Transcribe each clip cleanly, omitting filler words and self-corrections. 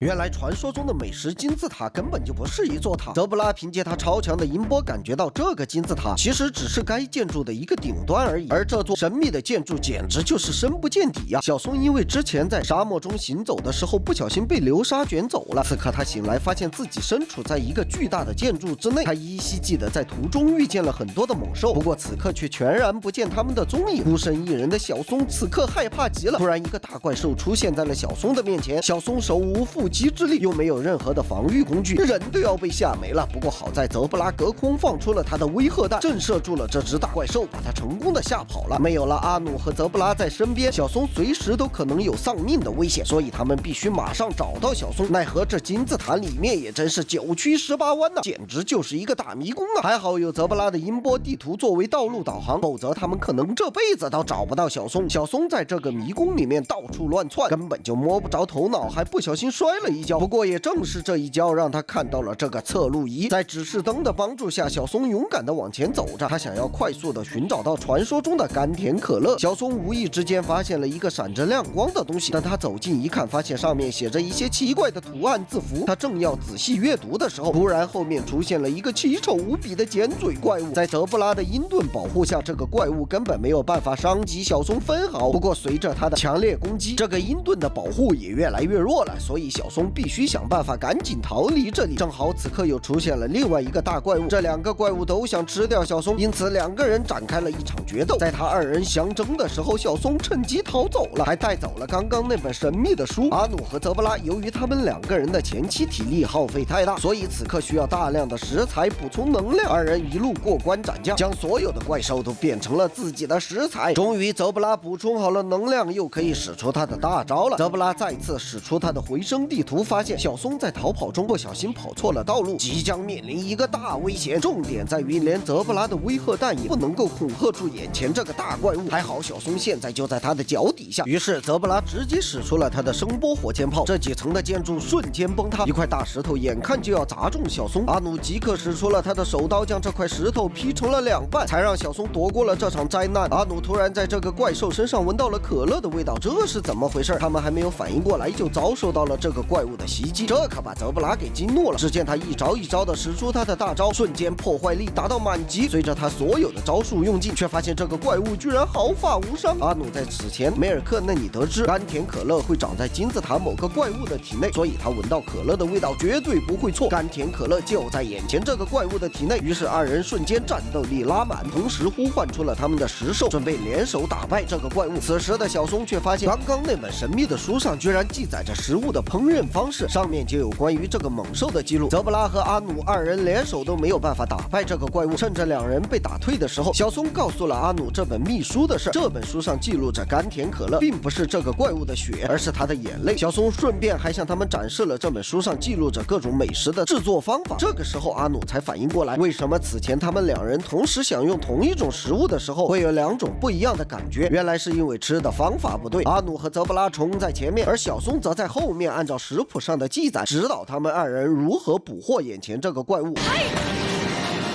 原来传说中的美食金字塔根本就不是一座塔。泽布拉凭借他超强的音波感觉到这个金字塔其实只是该建筑的一个顶端而已，而这座神秘的建筑简直就是深不见底呀！小松因为之前在沙漠中行走的时候不小心被流沙卷走了，此刻他醒来发现自己身处在一个巨大的建筑之内。他依稀记得在途中遇见了很多的猛兽，不过此刻却全然不见他们的踪影。孤身一人的小松此刻害怕极了。突然一个大怪兽出现在了小松的面前，小松手无缚鸡之力，又没有任何的防御工具，人都要被吓没了。不过好在泽布拉隔空放出了他的威吓弹，震慑住了这只大怪兽，把他成功的吓跑了。没有了阿努和泽布拉在身边，小松随时都可能有丧命的危险，所以他们必须马上找到小松。奈何这金字塔里面也真是9曲18弯呐，简直就是一个大迷宫啊！还好有泽布拉的音波地图作为道路导航，否则他们可能这辈子都找不到小松。小松在这个迷宫里面到处乱窜，根本就摸不着头脑，还不小心摔了一跤。不过也正是这一跤让他看到了这个测路仪，在指示灯的帮助下，小松勇敢地往前走着，他想要快速地寻找到传说中的甘甜可乐。小松无意之间发现了一个闪着亮光的东西，等他走近一看，发现上面写着一些奇怪的图案字符。他正要仔细阅读的时候，突然后面出现了一个奇丑无比的尖嘴怪物。在泽布拉的阴盾保护下，这个怪物根本没有办法伤及小松分毫。不过随着他的强烈攻击，这个阴盾的保护也越来越弱了，所以小松必须想办法赶紧逃离这里。正好此刻又出现了另外一个大怪物，这2个怪物都想吃掉小松，因此2个人展开了一场决斗。在他2人相争的时候，小松趁机逃走了，还带走了刚刚那本神秘的书。阿努和泽布拉由于他们2个人的前期体力耗费太大，所以此刻需要大量的食材补充能量。2人一路过关斩将，将所有的怪兽都变成了自己的食材。终于泽布拉补充好了能量，又可以使出他的大招了。泽布拉再次使出他的回声地图，发现小松在逃跑中不小心跑错了道路，即将面临一个大危险。重点在于连泽布拉的威吓弹也不能够恐吓住眼前这个大怪物。还好小松现在就在他的脚底下，于是泽布拉直接使出了他的声波火箭炮，这几层的建筑瞬间崩塌，一块大石头眼看就要砸中小松。阿努即刻使出了他的手刀，将这块石头劈成了2半，才让小松躲过了这场灾难。阿努突然在这个怪兽身上闻到了可乐的味道，这是怎么回事？他们还没有反应过来，就遭受到了这个怪物的袭击，这可把泽布拉给激怒了。只见他一招一招的使出他的大招，瞬间破坏力达到满级。随着他所有的招数用尽，却发现这个怪物居然毫发无伤。阿努在此前梅尔克那里得知甘甜可乐会长在金字塔某个怪物的体内，所以他闻到可乐的味道绝对不会错。甘甜可乐就在眼前这个怪物的体内，于是2人瞬间战斗力拉满，同时呼唤出了他们的食兽，准备联手打败这个怪物。此时的小松却发现，刚刚那本神秘的书上居然记载着食物的烹饪方式，上面就有关于这个猛兽的记录。泽布拉和阿努2人联手都没有办法打败这个怪物。趁着2人被打退的时候，小松告诉了阿努这本秘书的事。这本书上记录着甘甜可乐并不是这个怪物的血，而是他的眼泪。小松顺便还向他们展示了这本书上记录着各种美食的制作方法。这个时候阿努才反应过来，为什么此前他们2人同时享用同一种食物的时候会有2种不一样的感觉，原来是因为吃的方法不对。阿努和泽布拉冲在前面，而小松则在后面按照食谱上的记载指导他们2人如何捕获眼前这个怪物。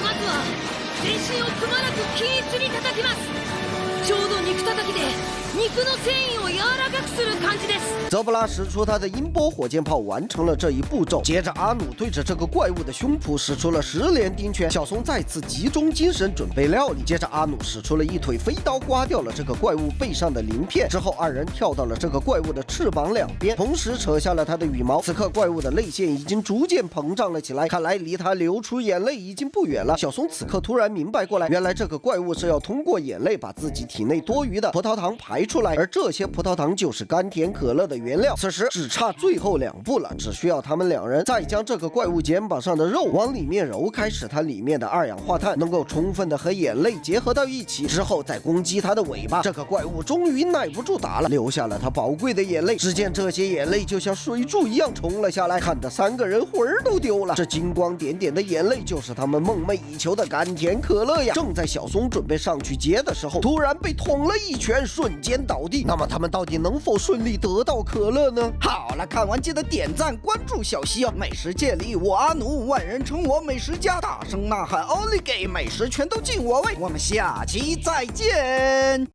まずは全身をくまなく均一に叩きます。ちょうど肉叩きで肉の繊維を柔らかくする感じです。泽布拉使出他的音波火箭炮完成了这一步骤，接着阿努对着这个怪物的胸脯使出了10连钉拳。小松再次集中精神准备料理，接着阿努使出了一腿飞刀刮掉了这个怪物背上的鳞片，之后2人跳到了这个怪物的翅膀两边，同时扯下了它的羽毛。此刻怪物的泪腺已经逐渐膨胀了起来，看来离他流出眼泪已经不远了。小松此刻突然明白过来，原来这个怪物是要通过眼泪把自己体内多余的葡萄糖排出来，而这些葡萄糖就是甘甜可乐的原料。此时只差最后2步了，只需要他们2人再将这个怪物肩膀上的肉往里面揉开，使它里面的2氧化碳能够充分的和眼泪结合到一起，之后再攻击它的尾巴。这个怪物终于耐不住打了，流下了它宝贵的眼泪。只见这些眼泪就像水柱一样冲了下来，看得3个人魂儿都丢了。这金光点点的眼泪就是他们梦寐以求的甘甜可乐呀！正在小松准备上去接的时候，突然被捅了一拳，瞬间倒地。那么他们到底能否顺利得到可乐呢？好了，看完记得点赞关注小西哦。美食界里我阿努，万人称我美食家，大声呐喊奥利给，美食全都进我胃。我们下期再见。